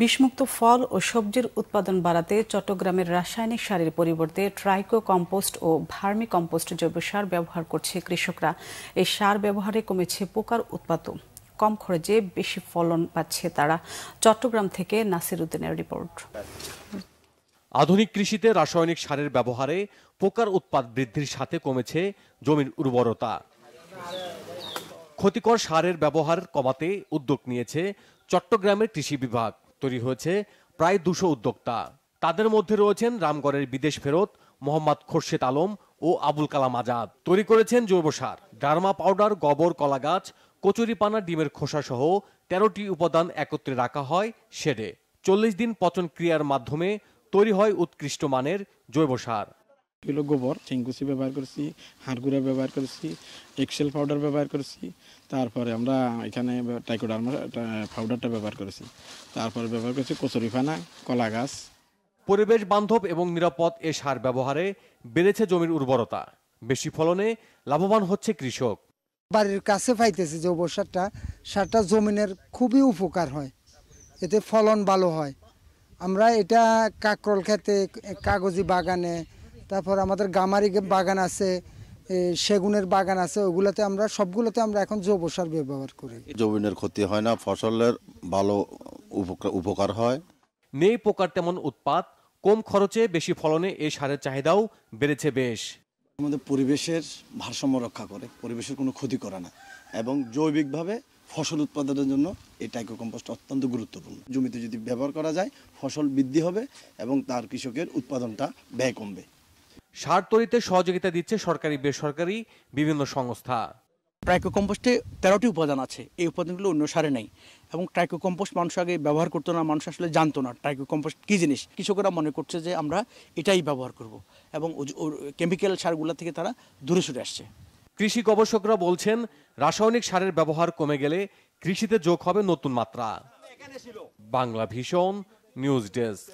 বিষমুক্ত ফল ও সবজির উৎপাদন বাড়াতে চট্টগ্রামের রাসায়নিক সারের পরিবর্তে ট্রাইকো কম্পোস্ট ও ভার্মি কম্পোস্ট জৈব সার ব্যবহার করছে কৃষকরা। এই সার ব্যবহারে কমেছে পোকার উৎপাতও, কম খরচে বেশি ফলন পাচ্ছে তারা। চট্টগ্রাম থেকে নাসির উদ্দিনের রিপোর্ট। আধুনিক কৃষিতে রাসায়নিক সারের ব্যবহারে পোকার উৎপাত বৃদ্ধির সাথে কমেছে জমির উর্বরতা। ক্ষতিকর সারের ব্যবহার কমাতে উদ্যোগ নিয়েছে চট্টগ্রামের কৃষি বিভাগ। তৈরি হয়েছে প্রায় 200 উদ্যোক্তা। তাদের মধ্যে রয়েছেন রামগড়ের বিদেশ ফেরত মোহাম্মদ খোরশেদ আলম ও আবুল কালাম আজাদ। তৈরি করেছেন জৈব সার, ডার্মা পাউডার, গোবর, কলাগাছ, কচুরিপানা, ডিমের খোসা সহ 13টি উপাদান একত্রে রাখা হয় শেডে। 40 দিন পচন ক্রিয়ার মাধ্যমে তৈরি হয় উৎকৃষ্ট মানের জৈব সার। কিলো গোবর চিংকুচি ব্যবহার করেছি, হাড়গুঁড়া ব্যবহার করেছি, এক্সেল পাউডার ব্যবহার করেছি, তারপরে আমরা এখানে টাইকোডার্মা পাউডারটা ব্যবহার করেছি, তারপরে ব্যবহার করেছি কচুরিপানা, কলা গাছ। পরিবেশ বান্ধব এবং নিরাপদ এ সার ব্যবহারে বেড়েছে জমির উর্বরতা। বেশি ফলনে লাভবান হচ্ছে কৃষক। বাড়ির কাছে পাইতেছে জৈব সারটা জমিনের খুবই উপকার হয়, এতে ফলন ভালো হয়। আমরা এটা কাকরোল খেতে, কাগজি বাগানে, তারপর আমাদের গামারি বাগান আছে, সেগুনের বাগান আছে, ওগুলোতে আমরা সবগুলোতে আমরা এখন জৈব সার ব্যবহার করি। জমিনের ক্ষতি হয় না, ফসলের ভালো উপকার হয়। নেই পোকার তেমন উৎপাত, কম খরচে বেশি ফলনে এই সারের চাহিদাও বেড়েছে বেশ। আমাদের পরিবেশের ভারসাম্য রক্ষা করে, পরিবেশের কোনো ক্ষতি করে না এবং জৈবিকভাবে ফসল উৎপাদনের জন্য এই টাইকো কম্পোস্ট অত্যন্ত গুরুত্বপূর্ণ। জমিতে যদি ব্যবহার করা যায় ফসল বৃদ্ধি হবে এবং তার কৃষকের উৎপাদনটা ব্যয় কমবে। সার তৈরিতে সহযোগিতা দিচ্ছে সরকারি বেসরকারি বিভিন্ন সংস্থা। ট্রাইকো কম্পোস্টে 13টি উপাদান আছে, এই উপাদানগুলো অন্য সারে নেই এবং ট্রাইকো কম্পোস্ট মানুষ আগে ব্যবহার করতো না, মানুষ আসলে জানতো না ট্রাইকো কম্পোস্ট কী জিনিস। কৃষকরা মনে করছে যে আমরা এটাই ব্যবহার করব এবং কেমিক্যাল সারগুলো থেকে তারা দূরে সরে আসছে। কৃষি গবেষকরা বলছেন রাসায়নিক সারের ব্যবহার কমে গেলে কৃষিতে যোগ হবে নতুন মাত্রা। Bangla vision news desk.